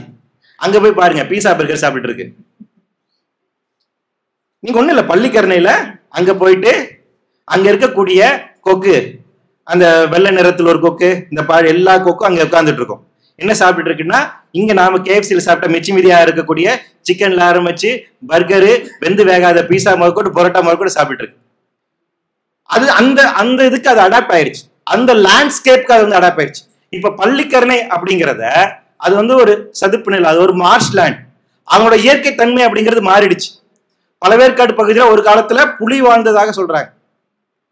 அங்க போய் பாருங்க, பீஸா பர்கர் சாப்பிட்டு இருக்கு. நீங்க ஒண்ணு இல்ல, பள்ளிக்கரணையில அங்க போயிட்டு அங்க இருக்கக்கூடிய கொக்கு, அந்த வெள்ளை நிறத்துல ஒரு கொக்கு, இந்த எல்லா கொக்கும் அங்க உட்கார்ந்துட்டு இருக்கும். என்ன சாப்பிட்டு இருக்குன்னா, இங்க நாம KFCல சாப்பிட்ட மிச்சி மீதியா இருக்கக்கூடிய சிக்கன்ல ஆரம்பிச்சு பர்கரு, வெந்து வேகாத பீஸா முதற்கொண்டு பரோட்டா முதற்கொண்டு சாப்பிட்டு இருக்கு. அது அந்த அந்த இதுக்கு அது அடாப்ட் ஆயிடுச்சு, அந்த லேண்ட்ஸ்கேப்க்கு அது வந்து அடாப்ட் ஆயிடுச்சு. இப்ப பள்ளிக்கரணை அப்படிங்கிறத அது வந்து ஒரு சதுப்பு நிலம், அது ஒரு மார்ஷ் லேண்ட், அவங்களோட இயற்கை தன்மை அப்படிங்கிறது மாறிடுச்சு. பழவேற்காடு பகுதியில ஒரு காலத்துல புலி வாழ்ந்ததாக சொல்றாங்க.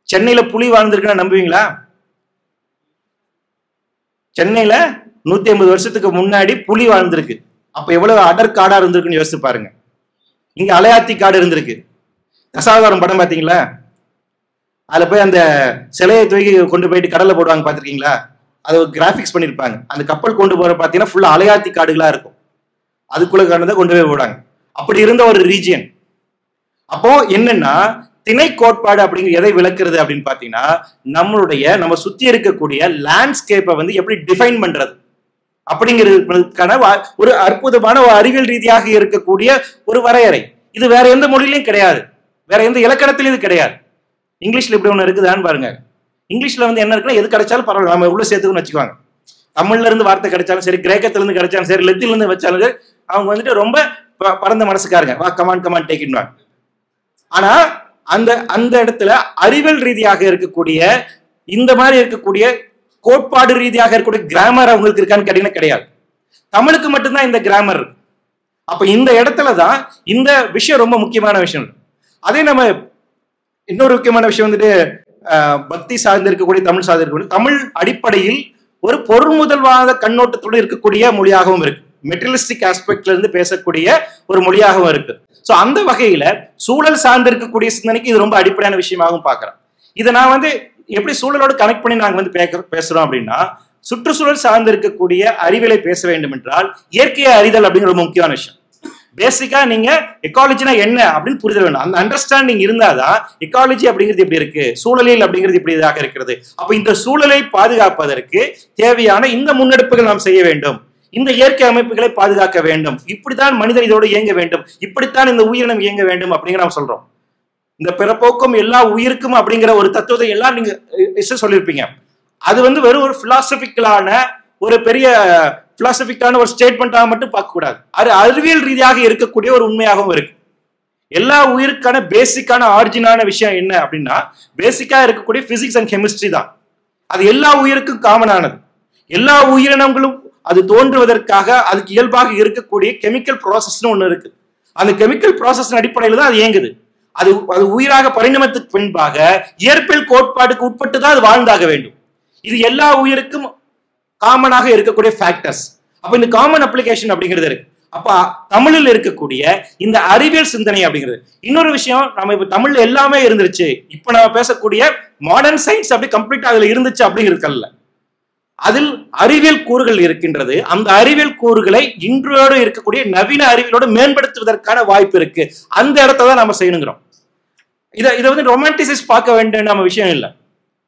சென்னையில புலி வாழ்ந்திருக்குன்னு நம்புவீங்களா? சென்னையில 150 வருஷத்துக்கு முன்னாடி புலி வாழ்ந்திருக்கு. அப்ப எவ்வளவு அடற்காடா இருந்திருக்குன்னு யோசிச்சு பாருங்க. இங்க அலையாத்தி காடு இருந்திருக்கு. தசாவதாரம் படம் பாத்தீங்களா? அதுல போய் அந்த சிலையை தூக்கி கொண்டு போயிட்டு கடல்ல போடுவாங்க, பாத்திருக்கீங்களா? அது ஒரு கிராபிக்ஸ் பண்ணிருப்பாங்க. அந்த கப்பல் கொண்டு போற பாத்தீங்கன்னா ஃபுல்லா அலையாத்தி காடுகளா இருக்கும், அதுக்குள்ள கடந்த கொண்டு போய் போடுவாங்க. அப்படி இருந்த ஒரு ரீஜியன். அப்போ என்னன்னா, திணை கோட்பாடு அப்படிங்கிற எதை விளக்குறது அப்படின்னு பாத்தீங்கன்னா, நம்ம சுத்தி இருக்கக்கூடிய லேண்ட்ஸ்கேப்பை வந்து எப்படி டிஃபைன் பண்றது அப்படிங்கிறதுக்கான ஒரு அற்புதமான ஒரு அறிவியல் ரீதியாக இருக்கக்கூடிய ஒரு வரையறை. இது வேற எந்த மொழியிலையும் கிடையாது, வேற எந்த இலக்கணத்திலும் இது கிடையாது. இங்கிலீஷ்ல இப்படி ஒண்ணு இருக்குதான்னு பாருங்க. இங்கிலீஷ்ல வந்து என்ன இருக்குன்னா, எது கிடைச்சாலும் பரவாயில்ல, நம்ம உள்ள சேர்த்துக்கணும்னு வச்சுக்குவாங்க. தமிழ்ல இருந்து வார்த்தை கிடைச்சாலும் சரி, கிரேக்கத்துல இருந்து கிடைச்சாலும் சரி, லத்தீன்ல இருந்து வச்சாலும் சரி, அவங்க வந்துட்டு ரொம்ப பரந்த மனசுக்காருங்க, வா கமான் கமான் டேக் இட். ஆனா அந்த அந்த இடத்துல அறிவியல் ரீதியாக இருக்கக்கூடிய இந்த மாதிரி இருக்கக்கூடிய கோட்பாடு ரீதியாக இருக்கக்கூடிய கிராமர் அவங்களுக்கு இருக்கான்னு கேட்டீங்கன்னா கிடையாது. தமிழுக்கு மட்டும்தான் இந்த கிராமர். அப்ப இந்த இடத்துலதான் இந்த விஷயம் ரொம்ப முக்கியமான விஷயம். அதே நம்ம இன்னொரு முக்கியமான விஷயம் வந்துட்டு பக்தி சார்ந்து இருக்கக்கூடிய, தமிழ் சார்ந்து இருக்கக்கூடிய, தமிழ் அடிப்படையில் ஒரு பொருள்முதல்வாத கண்ணோட்டத்தோடு இருக்கக்கூடிய மொழியாகவும் இருக்கு. மெட்டீரியலிஸ்டிக் ஆஸ்பெக்ட்ல இருந்து பேசக்கூடிய ஒரு மொழியாகவும் இருக்கு. சோ அந்த வகையில சூழல் சார்ந்து இருக்கக்கூடிய சிந்தனைக்கு இது ரொம்ப அடிப்படையான விஷயமாகவும் பாக்குறேன். இதை நான் வந்து எப்படி சூழலோடு கனெக்ட் பண்ணி நாங்க வந்து பேசுறோம் அப்படின்னா, சுற்றுச்சூழல் சார்ந்து இருக்கக்கூடிய அறிவியலை பேச வேண்டும் என்றால் இயற்கையை அறிதல் அப்படிங்கிற ஒரு முக்கியமான விஷயம். பேசிக்கா நீங்க எக்காலஜினா என்ன அப்படின்னு புரிதல் வேணும். அந்த அண்டர்ஸ்டாண்டிங் இருந்தாதான் எக்காலஜி அப்படிங்கிறது எப்படி இருக்கு, சூழலியல் அப்படிங்கிறது இப்படி இதாக இருக்கிறது. அப்ப இந்த சூழலை பாதுகாப்பதற்கு தேவையான இந்த முன்னெடுப்புகள் நாம் செய்ய வேண்டும். இந்த இயற்கை அமைப்புகளை பாதுகாக்க வேண்டும், இப்படித்தான் மனிதர் இதோடு இயங்க வேண்டும், இப்படித்தான் இந்த உயிரினம் இயங்க வேண்டும் அப்படிங்கிற நம்ம சொல்றோம். இந்த பிறப்போக்கும் எல்லா உயிருக்கும் அப்படிங்கிற ஒரு தத்துவத்தை எல்லாம் நீங்க சொல்லியிருப்பீங்க. அது வெறும் ஒரு பிலாசபிக்கலான ஒரு பெரிய பிலாசபிக்கான ஒரு ஸ்டேட்மெண்டாக மட்டும் பார்க்க கூடாது. அது அறிவியல் ரீதியாக இருக்கக்கூடிய ஒரு உண்மையாகவும் இருக்கு. எல்லா உயிருக்கான பேசிக்கான ஆரிஜினான விஷயம் என்ன அப்படின்னா, பேசிக்கா இருக்கக்கூடிய பிசிக்ஸ் அண்ட் கெமிஸ்ட்ரி தான். அது எல்லா உயிருக்கும் காமனானது. எல்லா உயிரினங்களும் அது தோன்றுவதற்காக அதுக்கு இயல்பாக இருக்கக்கூடிய கெமிக்கல் ப்ராசஸ்னு ஒண்ணு இருக்கு. அந்த கெமிக்கல் ப்ராசஸ் அடிப்படையில் தான் அது இயங்குது. அது உயிராக பரிணாமத்துக்கு பின்பாக இயற்பியல் கோட்பாட்டுக்கு உட்பட்டு தான் அது வாழ்ந்தாக வேண்டும். இது எல்லா உயிருக்கும் காமனாக இருக்கக்கூடிய ஃபேக்டர்ஸ். அப்ப இந்த காமன் அப்ளிகேஷன் அப்படிங்கிறது இருக்கு. அப்ப தமிழில் இருக்கக்கூடிய இந்த அறிவியல் சிந்தனை அப்படிங்கிறது இன்னொரு விஷயம். நம்ம இப்ப தமிழ்ல எல்லாமே இருந்துருச்சு, இப்ப நம்ம பேசக்கூடிய மாடர்ன் சயின்ஸ் அப்படி கம்ப்ளீட்டா அதுல இருந்துச்சு அப்படிங்கிறது, அதில் அறிவியல் கூறுகள் இருக்கின்றது. அந்த அறிவியல் கூறுகளை இன்றோடு இருக்கக்கூடிய நவீன அறிவியலோடு மேம்படுத்துவதற்கான வாய்ப்பு இருக்கு. அந்த இடத்த தான் நம்ம செய்யணுங்கிறோம். இதை ரொமான்டிசைஸ் பார்க்க வேண்டிய நம்ம விஷயம் இல்லை.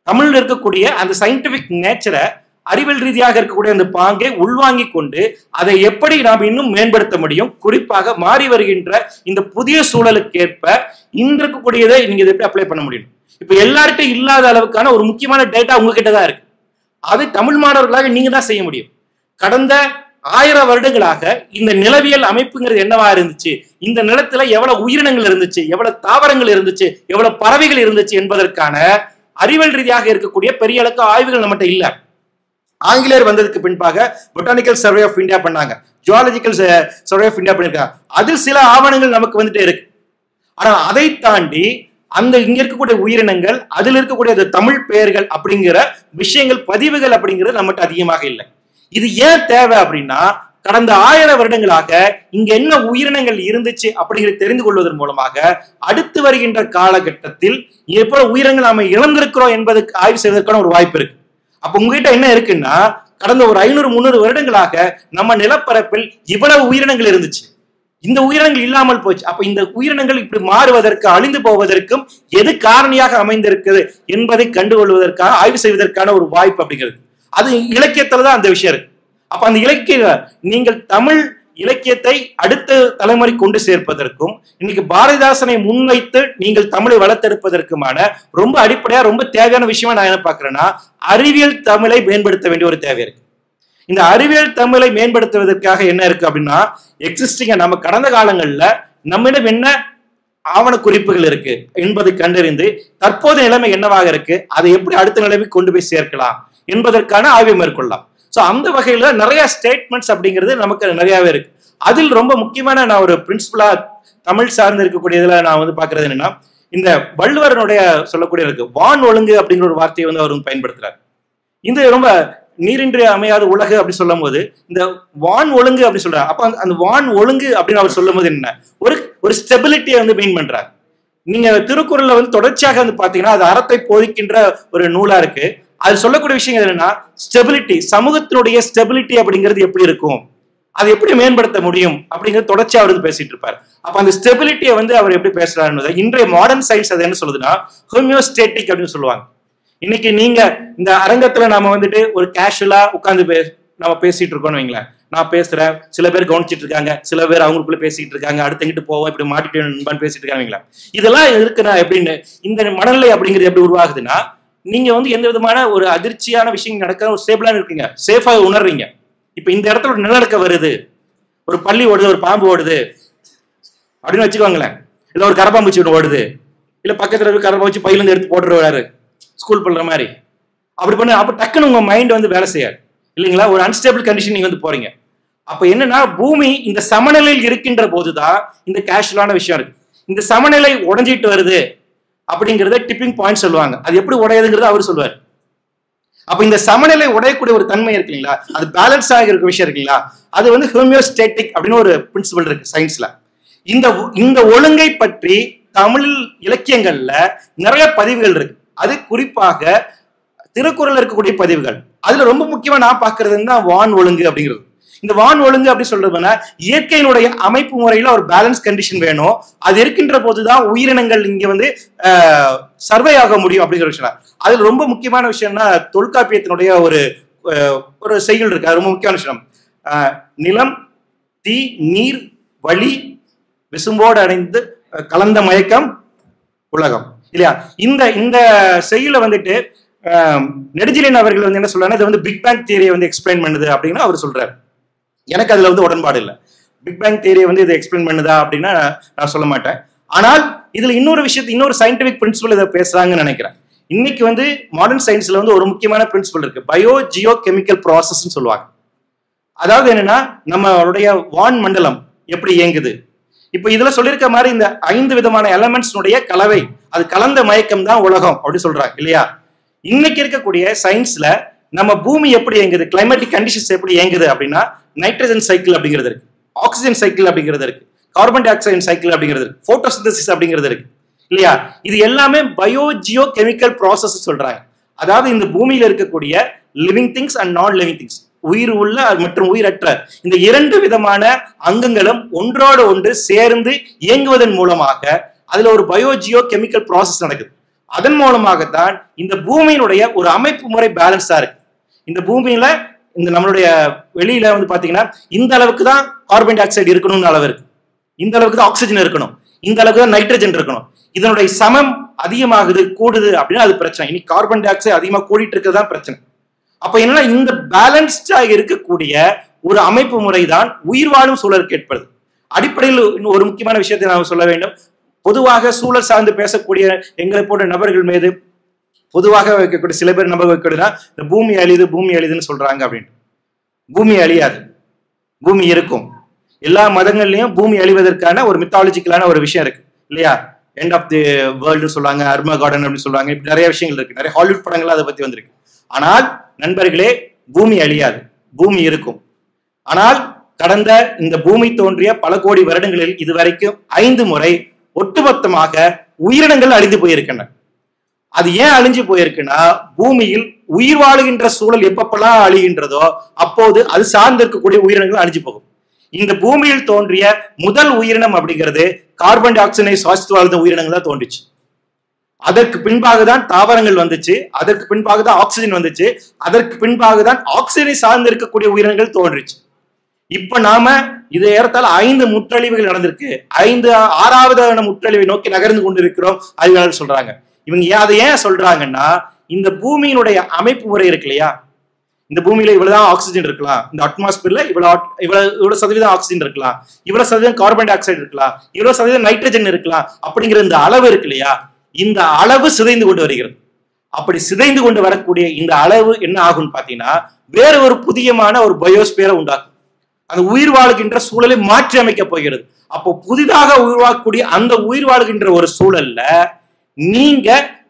தமிழ்ல இருக்கக்கூடிய அந்த சயின்டிபிக் நேச்சரை, அறிவியல் ரீதியாக இருக்கக்கூடிய அந்த பாங்கை உள்வாங்கி கொண்டு அதை எப்படி நாம் இன்னும் மேம்படுத்த முடியும், குறிப்பாக மாறி வருகின்ற இந்த புதிய சூழலுக்கு ஏற்ப இன்று இருக்கக்கூடியதை நீங்க எப்படி அப்ளை பண்ண முடியும். இப்ப எல்லார்கிட்டும் இல்லாத அளவுக்கான ஒரு முக்கியமான டேட்டா உங்ககிட்ட தான் இருக்கு. அதை தமிழ் மாணவர்களாக நீங்க தான் செய்ய முடியும். கடந்த 1000 வருடங்களாக இந்த நிலவியல் அமைப்புங்கிறது என்னவா இருந்துச்சு, இந்த நிலத்துல எவ்வளவு உயிரினங்கள் இருந்துச்சு, எவ்வளவு தாவரங்கள் இருந்துச்சு, எவ்வளவு பறவைகள் இருந்துச்சு என்பதற்கான அறிவியல் ரீதியாக இருக்கக்கூடிய பெரிய அளவுக்கு ஆய்வுகள் நம்மகிட்ட இல்ல. ஆங்கிலேயர் வந்ததுக்கு பின்பாக பொட்டானிக்கல் சர்வே ஆஃப் இந்தியா பண்ணாங்க, ஜுவாலஜிக்கல் சர்வே ஆஃப் இந்தியா பண்ணிருக்காங்க. அதில் சில ஆவணங்கள் நமக்கு வந்துட்டே இருக்கு. ஆனா அதை தாண்டி அந்த இங்க இருக்கக்கூடிய உயிரினங்கள், அதில் இருக்கக்கூடிய தமிழ் பெயர்கள் அப்படிங்கிற விஷயங்கள், பதிவுகள் அப்படிங்கிறது நம்மகிட்ட அதிகமாக இல்லை. இது ஏன் தேவை அப்படின்னா, கடந்த 1000 வருடங்களாக இங்க என்ன உயிரினங்கள் இருந்துச்சு அப்படிங்கிறது தெரிந்து கொள்வதன் மூலமாக அடுத்து வருகின்ற காலகட்டத்தில் எப்போ உயிரினங்கள் நாம இழந்திருக்கிறோம் என்பதற்கு ஆய்வு செய்வதற்கான ஒரு வாய்ப்பு இருக்கு. அப்ப உங்ககிட்ட என்ன இருக்குன்னா, கடந்த ஒரு 500-300 வருடங்களாக நம்ம நிலப்பரப்பில் இவ்வளவு உயிரினங்கள் இருந்துச்சு, இந்த உயிரினங்கள் இல்லாமல் போச்சு. அப்ப இந்த உயிரினங்கள் இப்படி மாறுவதற்கு, அழிந்து போவதற்கும் எது காரணியாக அமைந்திருக்குது என்பதை கண்டுகொள்வதற்காக ஆய்வு செய்வதற்கான ஒரு வாய்ப்பு அப்படிங்கிறது அது இலக்கியத்துலதான் அந்த விஷயம் இருக்கு. அப்ப அந்த இலக்கிய, நீங்கள் தமிழ் இலக்கியத்தை அடுத்த தலைமுறை கொண்டு சேர்ப்பதற்கும் இன்னைக்கு பாரதிதாசனை முன்வைத்து நீங்கள் தமிழை வளர்த்தெடுப்பதற்குமான ரொம்ப அடிப்படையா ரொம்ப தேவையான விஷயமா நான் என்ன பாக்குறேன்னா, அறிவியல் தமிழை மேம்படுத்த வேண்டிய ஒரு தேவை இருக்கு. இந்த அறிவியல் தமிழை மேம்படுத்துவதற்காக என்ன இருக்கு அப்படின்னா, எக்ஸிஸ்டிங்க நம்ம கடந்த காலங்கள்ல நம்மிடம் என்ன ஆவண குறிப்புகள் இருக்கு என்பதை கண்டறிந்து தற்போதைய நிலைமை என்னவாக இருக்கு, அதை எப்படி அடுத்த நிலைமைக்கு கொண்டு போய் சேர்க்கலாம் என்பதற்கான ஆய்வை மேற்கொள்ளலாம். சோ அந்த வகையில நிறைய ஸ்டேட்மெண்ட்ஸ் அப்படிங்கிறது நமக்கு நிறையவே இருக்கு. அதில் ரொம்ப முக்கியமான நான் ஒரு பிரின்சிபலா தமிழ் சார்ந்து இருக்கக்கூடியதுல நான் பாக்குறது என்னன்னா, இந்த வள்ளுவரனுடைய சொல்லக்கூடிய இருக்கு வான் ஒழுங்கு அப்படிங்கிற ஒரு வார்த்தையை அவர் பயன்படுத்துறாரு. இது ரொம்ப நீரின்றி அமையாத உலகு அப்படி சொல்லும் போது இந்த வான் ஒழுங்கு அப்படி சொல்றாரு. அப்ப அந்த வான் ஒழுங்கு அப்படின்னு அவர் சொல்லும் போது என்ன ஒரு ஸ்டெபிலிட்டியை மெயின் பண்றாரு. நீங்க திருக்குறள்ல தொடர்ச்சியாக பாத்தீங்கன்னா அது அறத்தை போதிக்கின்ற ஒரு நூலா இருக்கு. அது சொல்லக்கூடிய விஷயம் என்னன்னா, ஸ்டெபிலிட்டி, சமூகத்தினுடைய ஸ்டெபிலிட்டி அப்படிங்கிறது எப்படி இருக்கும், அதை எப்படி மேம்படுத்த முடியும் அப்படிங்கிறது தொடர்ச்சியா அவர் பேசிட்டு இருப்பார். அப்ப அந்த ஸ்டெபிலிட்டியை அவர் எப்படி பேசுறாரு, இன்றைய மாடர்ன் சயின்ஸ் அது என்ன சொல்லுதுன்னா ஹோமியோஸ்டேட்டிக் அப்படின்னு சொல்லுவாங்க. இன்னைக்கு நீங்க இந்த அரங்கத்துல நாம ஒரு கேஷுவலா உட்கார்ந்து நம்ம பேசிட்டு இருக்கோம்னு வைங்களேன். நான் பேசுறேன், சில பேர் கவனிச்சிட்டு இருக்காங்க, சில பேர் அவங்களுக்குள்ள பேசிட்டு இருக்காங்க, அடுத்தங்கிட்டு போவோம், இப்படி மாட்டிட்டு பேசிட்டு இருக்காங்களா. இதெல்லாம் இருக்குன்னா எப்படின்னு இந்த மனநிலை அப்படிங்கிறது எப்படி உருவாகுதுன்னா, நீங்க எந்த விதமான ஒரு அதிர்ச்சியான விஷயம் நடக்க ஒரு ஸ்டேபிளா இருக்கீங்க, சேஃபா உணர்றீங்க. இப்ப இந்த இடத்துல ஒரு நிலநடுக்கம் வருது, ஒரு பள்ளி ஓடுது, ஒரு பாம்பு ஓடுது அப்படின்னு வச்சுக்கோங்களேன், இல்ல ஒரு கரப்பாம்பூச்சி ஓடுது, இல்ல பக்கத்துல இருக்க கரப்பாம்பூச்சி பையில இருந்து எடுத்து போட்டுருவாரு ஸ்கூல் பண்ற மாதிரி அப்படி பண்ண, அப்ப டக்குன்னு உங்க மைண்ட் வேலை செய்யாது இல்லைங்களா. ஒரு அன்ஸ்டேபிள் கண்டிஷன் நீங்க போறீங்க. அப்ப என்னன்னா, பூமி இந்த சமநிலையில் இருக்கின்ற போதுதான் இந்த கேஷுவலான விஷயம் இருக்கு. இந்த சமநிலை உடைஞ்சிட்டு வருது அப்படிங்கறத டிப்பிங் பாயிண்ட் சொல்லுவாங்க. அது எப்படி உடையுதுங்கிறத அவர் சொல்லுவார். அப்ப இந்த சமநிலை உடையக்கூடிய ஒரு தன்மை இருக்குங்களா, அது பேலன்ஸ் ஆக இருக்க விஷயம் இருக்குங்களா, அது ஹோமியோஸ்டேட்டிக் அப்படின்னு ஒரு பிரின்சிபல் இருக்கு சயின்ஸ்ல. இந்த ஒழுங்கை பற்றி தமிழ் இலக்கியங்கள்ல நிறைய பதிவுகள் இருக்கு. அது குறிப்பாக திருக்குறள் இருக்கக்கூடிய பதிவுகள். அதுல ரொம்ப முக்கியமா நான் பாக்குறதுன்னா வான் ஒழுங்கு அப்படிங்கிறது. இந்த வான் ஒழுங்கு அப்படி சொல்றதுன்னா, இயற்கையினுடைய அமைப்பு முறையில ஒரு பேலன்ஸ் கண்டிஷன் வேணும். அது இருக்கின்ற போதுதான் உயிரினங்கள் இங்க சர்வே ஆக முடியும் அப்படிங்கிற விஷயம். அதுல ரொம்ப முக்கியமான விஷயம்னா, தொல்காப்பியத்தினுடைய ஒரு செய்யுள் இருக்கு, அது ரொம்ப முக்கியமான விஷயம். நிலம், தீ, நீர், வழி, விசும்போடு அடைந்து கலந்த மயக்கம் உலகம் இல்லையா? இந்த இந்த செய்யுள வந்துட்டு நெடுஞ்செழியன் அவர்கள் வந்து என்ன சொல்றாரு, இது வந்து பிக் பேங் தியரியை வந்து எக்ஸ்பிளைன் பண்ணுது அப்படின்னு அவர் சொல்றாரு. எனக்கு அதுல வந்து உடன்பாடு இல்லை. பிக் பேங் தியரியை வந்து இதை எக்ஸ்பிளைன் பண்ணுதா அப்படின்னா நான் சொல்ல மாட்டேன். ஆனால் இதுல இன்னொரு விஷயத்தை, இன்னொரு சயின்டிபிக் பிரின்சிபல் இதை பேசுறாங்கன்னு நினைக்கிறேன். இன்னைக்கு வந்து மாடர்ன் சயின்ஸ்ல வந்து ஒரு முக்கியமான பிரின்சிபல் இருக்கு, பயோ ஜியோ கெமிக்கல் ப்ராசஸ் சொல்லுவாங்க. அதாவது என்னன்னா நம்மளுடைய வான் மண்டலம் எப்படி இயங்குது, இப்ப இதுல சொல்லியிருக்க மாதிரி இந்த 5 விதமான எலமெண்ட்ஸ்னுடைய கலவை, அது கலந்த மயக்கம் தான் உலகம் அப்படி சொல்றாங்க இல்லையா? இன்னைக்கு இருக்கக்கூடிய சயின்ஸ்ல நம்ம பூமி எப்படி இயங்குது, கிளைமேட்டிக் கண்டிஷன்ஸ் எப்படி இயங்குது அப்படின்னா நைட்ரஜன் சைக்கிள் அப்படிங்கிறது இருக்கு, ஆக்சிஜன் சைக்கிள் அப்படிங்கிறது இருக்கு, கார்பன் டை ஆக்சைடு சைக்கிள் அப்படிங்கிறது இருக்கு, போட்டோசிந்தசிஸ் அப்படிங்கிறது இருக்கு இல்லையா? இது எல்லாமே பயோ ஜியோ கெமிக்கல் ப்ராசஸ் சொல்றாங்க. அதாவது இந்த பூமியில இருக்கக்கூடிய லிவிங் திங்ஸ் அண்ட் நான் லிவிங் திங்ஸ், உயிர் உள்ள மற்றும் உயிரற்ற இந்த 2 விதமான அங்கங்களும் ஒன்றோடு ஒன்று சேர்ந்து இயங்குவதன் மூலமாக அதுல ஒரு பயோ ஜியோ கெமிக்கல் ப்ராசஸ் நடக்குது. அதன் மூலமாகத்தான் இந்த பூமியினுடைய ஒரு அமைப்பு முறை பேலன்ஸா இருக்கு. இந்த பூமியில இந்த நம்மளுடைய வெளியில வந்து பாத்தீங்கன்னா இந்த அளவுக்கு தான் கார்பன் டை ஆக்சைடு இருக்கணும்னு அளவு இருக்கு, இந்த அளவுக்கு தான் ஆக்சிஜன் இருக்கணும், இந்த அளவுக்கு தான் நைட்ரஜன் இருக்கணும். இதனுடைய சமம் அதிகமாகுது கூடுது அப்படின்னா அது பிரச்சனை. இன்னைக்கு கார்பன் டை ஆக்சைடு அதிகமா கூடிட்டு இருக்கிறது தான் பிரச்சனை. அப்ப என்னன்னா இந்த பேலன்ஸ்டா இருக்கக்கூடிய ஒரு அமைப்பு முறை தான் உயிர் வாழும் சூழலுக்கு ஏற்படுது. அடிப்படையில் ஒரு முக்கியமான விஷயத்தை நான் சொல்ல வேண்டும். பொதுவாக சூழல் சார்ந்து பேசக்கூடிய எங்களை போன்ற நபர்கள் மீது பொதுவாக வைக்கக்கூடிய சில பேர் நம்பர் வைக்கிறதுனா இந்த பூமி அழியுது பூமி அழியுதுன்னு சொல்றாங்க அப்படின்ட்டு. பூமி அழியாது, பூமி இருக்கும். எல்லா மதங்கள்லயும் பூமி அழிவதற்கான ஒரு மித்தாலஜிக்கலான ஒரு விஷயம் இருக்கு இல்லையா? எண்ட் ஆஃப் தி வேர்ல்டு சொல்லுவாங்க, அர்மகார்டன் அப்படின்னு சொல்லுவாங்க. இப்படி நிறைய விஷயங்கள் இருக்கு, நிறைய ஹாலிவுட் படங்கள் அதை பத்தி வந்திருக்கு. ஆனால் நண்பர்களே, பூமி அழியாது, பூமி இருக்கும். ஆனால் கடந்த இந்த பூமி தோன்றிய பல கோடி வருடங்களில் இதுவரைக்கும் 5 முறை ஒட்டுமொத்தமாக உயிரினங்கள் அழிந்து போயிருக்கின்றன. அது ஏன் அழிஞ்சு போயிருக்குன்னா, பூமியில் உயிர் வாழுகின்ற சூழல் எப்பப்பெல்லாம் அழிகின்றதோ அப்போது அது சார்ந்து இருக்கக்கூடிய உயிரினங்கள் அழிஞ்சு போகும். இந்த பூமியில் தோன்றிய முதல் உயிரினம் அப்படிங்கிறது கார்பன் டை ஆக்சைடை சுவாசித்து வாழ்ந்த உயிரினங்கள் தான் தோன்றிச்சு. அதற்கு பின்பாக தான் தாவரங்கள் வந்துச்சு, அதற்கு பின்பாக தான் ஆக்சிஜன் வந்துச்சு, அதற்கு பின்பாக தான் ஆக்சிஜனை சார்ந்து இருக்கக்கூடிய உயிரினங்கள் தோன்றிச்சு. இப்ப நாம இது ஏறத்தாழ 5 முற்றழிவுகள் நடந்திருக்கு. 6வது முற்றழிவை நோக்கி நகர்ந்து கொண்டிருக்கிறோம் அறிவியலாளர்கள் சொல்றாங்க. இவங்க அதை ஏன் சொல்றாங்கன்னா, இந்த பூமியினுடைய அமைப்பு முறை இருக்கு இல்லையா, இந்த பூமியில இவ்வளவுதான் ஆக்சிஜன் இருக்கலாம், இந்த அட்மாஸ்பியர்ல இவ்வளவு சதவீதம் ஆக்சிஜன் இருக்கலாம், இவ்வளவு சதவீதம் கார்பன் டை ஆக்சைடு இருக்கலாம், இவ்வளவு சதவீதம் நைட்ரஜன் இருக்கலாம், அப்படிங்கிற இந்த அளவு இருக்கு இல்லையா, இந்த அளவு சிதைந்து கொண்டு வருகிறது. அப்படி சிதைந்து கொண்டு வரக்கூடிய இந்த அளவு என்ன ஆகும்னு பாத்தீங்கன்னா, வேற ஒரு புதியமான ஒரு பயோஸ்பியரை உண்டாக்கும். அந்த உயிர் வாழ்கின்ற சூழலை மாற்றி அமைக்க போகிறது. அப்போ புதிதாக உருவாக்கக்கூடிய அந்த உயிர் வாழ்கின்ற ஒரு சூழல்ல நீங்க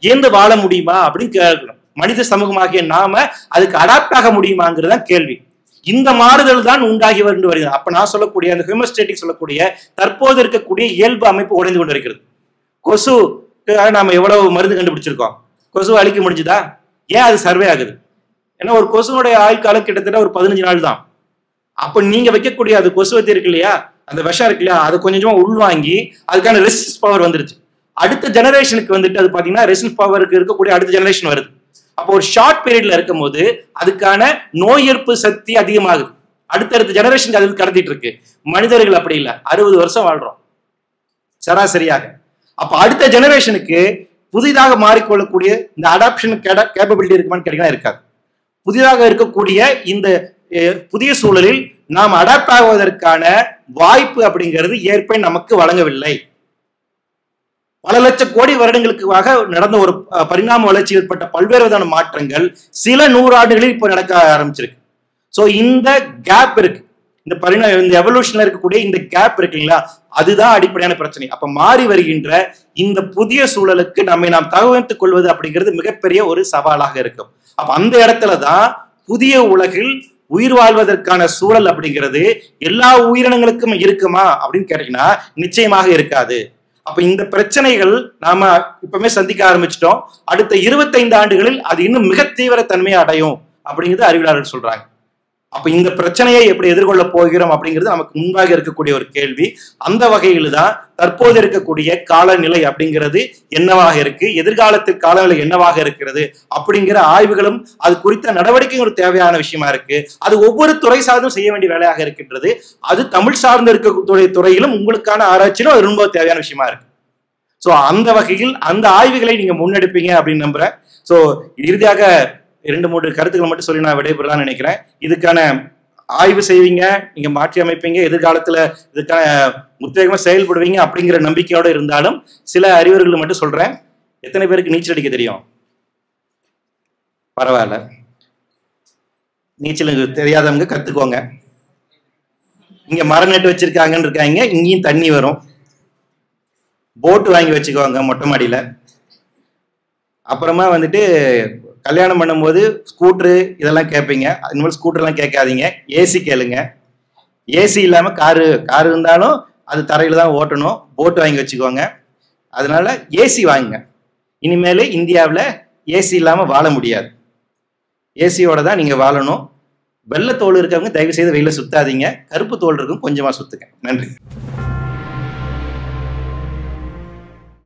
ஏந்து வாழ முடியுமா அப்படின்னு கேட்கணும். மனித சமூகமாகிய நாம அதுக்கு அடாப்ட் ஆக முடியுமாங்கிறது தான் கேள்வி. இந்த மாறுதல் தான் உண்டாகி வருகிறது. அப்ப நான் சொல்லக்கூடிய அந்த ஹியூமஸ்டேட்டிக் சொல்லக்கூடிய தற்போது இருக்கக்கூடிய இயல்பு அமைப்பு உடைந்து கொண்டு இருக்கிறது. கொசு நாம எவ்வளவு மருந்து கண்டுபிடிச்சிருக்கோம், கொசு அழிக்க முடிஞ்சுதா? ஏன் அது சர்வே ஆகுது? ஏன்னா ஒரு கொசுனுடைய ஆயுட்காலம் கிட்டத்தட்ட ஒரு 15 நாள் தான். அப்ப நீங்க வைக்கக்கூடிய அது கொசுவத்தி இருக்கு இல்லையா, அந்த விஷம் இருக்கு இல்லையா, அது கொஞ்சமா உள்வாங்கி அதுக்கான ரெசிஸ்டன்ஸ் பவர் வந்துருச்சு. அடுத்த ஜெனரேஷனுக்கு வந்துட்டு அது பாத்தீங்கன்னா ரெசிஸ்டன்ஸ் பவருக்கு இருக்கக்கூடிய அடுத்த ஜெனரேஷன் வருது. அப்போ ஒரு ஷார்ட் பீரியட்ல இருக்கும் போது அதுக்கான நோய் எதிர்ப்பு சக்தி அதிகமாகுது. அடுத்தடுத்த ஜெனரேஷனுக்கு அது கடத்திட்டு இருக்கு. மனிதர்கள் அப்படி இல்லை, 60 வருஷம் வாழ்றோம் சராசரியாக. அப்ப அடுத்த ஜெனரேஷனுக்கு புதிதாக மாறிக்கொள்ளக்கூடிய இந்த அடாப்ஷன் கேப்பபிலிட்டி இருக்குமான்னு கேட்டீங்கன்னா இருக்காது. புதிதாக இருக்கக்கூடிய இந்த புதிய சூழலில் நாம் அடாப்ட் ஆகுவதற்கான வாய்ப்பு அப்படிங்கிறது இயற்கை நமக்கு வழங்கவில்லை. பல லட்சம் கோடி வருடங்களுக்காக நடந்த ஒரு பரிணாம வளர்ச்சி ஏற்பட்ட பல்வேறு விதமான மாற்றங்கள் சில 100 ஆண்டுகளில் இப்ப நடக்க ஆரம்பிச்சிருக்கு. சோ இந்த கேப் இருக்கு, இந்த எவல்யூஷன்ல இருக்கக்கூடிய இந்த கேப் இருக்குங்களா, அதுதான் அடிப்படையான பிரச்சனை. அப்ப மாறி வருகின்ற இந்த புதிய சூழலுக்கு நம்மை நாம் தகவமைத்துக் கொள்வது அப்படிங்கிறது மிகப்பெரிய ஒரு சவாலாக இருக்கும். அப்ப அந்த இடத்துலதான் புதிய உலகில் உயிர் வாழ்வதற்கான சூழல் அப்படிங்கிறது எல்லா உயிரினங்களுக்கும் இருக்குமா அப்படின்னு கேட்டீங்கன்னா நிச்சயமாக இருக்காது. அப்ப இந்த பிரச்சனைகள் நாம இப்பவுமே சந்திக்க ஆரம்பிச்சிட்டோம். அடுத்த 25 ஆண்டுகளில் அது இன்னும் மிக தீவிர தன்மையை அடையும் அப்படிங்கிறது அறிவியலாளர்கள் சொல்றாங்க. அப்ப இந்த பிரச்சனையை எப்படி எதிர்கொள்ள போகிறோம் அப்படிங்கிறது நமக்கு முன்பாக இருக்கக்கூடிய ஒரு கேள்வி. அந்த வகையில் தான் தற்போது இருக்கக்கூடிய காலநிலை அப்படிங்கிறது என்னவாக இருக்கு, எதிர்காலத்தில் காலநிலை என்னவாக இருக்கிறது அப்படிங்கிற ஆய்வுகளும் அது குறித்த நடவடிக்கைகளும் தேவையான விஷயமா இருக்கு. அது ஒவ்வொரு துறை சார்ந்தும் செய்ய வேண்டிய வேலையாக இருக்கின்றது. அது தமிழ் சார்ந்து இருக்கக்கூடிய துறையிலும் உங்களுக்கான ஆராய்ச்சியிலும் அது ரொம்ப தேவையான விஷயமா இருக்கு. ஸோ அந்த வகையில் அந்த ஆய்வுகளை நீங்க முன்னெடுப்பீங்க அப்படின்னு நம்புறேன். ஸோ இறுதியாக 2-3 கருத்துக்களை மட்டும் சொல்லி நான் விடைபெறலாம்னு நினைக்கிறேன். இதுக்கான ஆய்வு செய்வீங்க, நீங்க மாற்றி அமைப்பீங்க, எதிர்காலத்துல இதுக்கான உத்வேகமா செயல்படுவீங்க அப்படிங்கிற நம்பிக்கையோட இருந்தாலும் சில அறிவுரைகளை மட்டும் சொல்றேன். எத்தனை பேருக்கு நீச்சல் அடிக்க தெரியும்? பரவாயில்ல, நீச்சல் தெரியாதவங்க கத்துக்கோங்க. இங்க மரம் நட்டு வச்சிருக்காங்கன்னு இருக்காங்க, இங்கேயும் தண்ணி வரும். போட்டு வாங்கி வச்சுக்கோங்க மொட்டை மாடியில. அப்புறமா வந்துட்டு கல்யாணம் பண்ணும்போது ஸ்கூட்ரு இதெல்லாம் கேட்பீங்க. இனிமேல் ஸ்கூட்டர்லாம் கேட்காதீங்க, ஏசி கேளுங்க. ஏசி இல்லாமல் காரு இருந்தாலும் அது தரையில் தான் ஓட்டணும். போட்டு வாங்கி வச்சுக்கோங்க. அதனால ஏசி வாங்குங்க. இனிமேல் இந்தியாவில் ஏசி இல்லாமல் வாழ முடியாது. ஏசியோட தான் நீங்கள் வாழணும். வெள்ளை தோல் இருக்கவங்க தயவு செய்து வெயில சுத்தாதீங்க. கருப்பு தோல் இருக்கும், கொஞ்சமாக சுத்துங்க. நன்றி.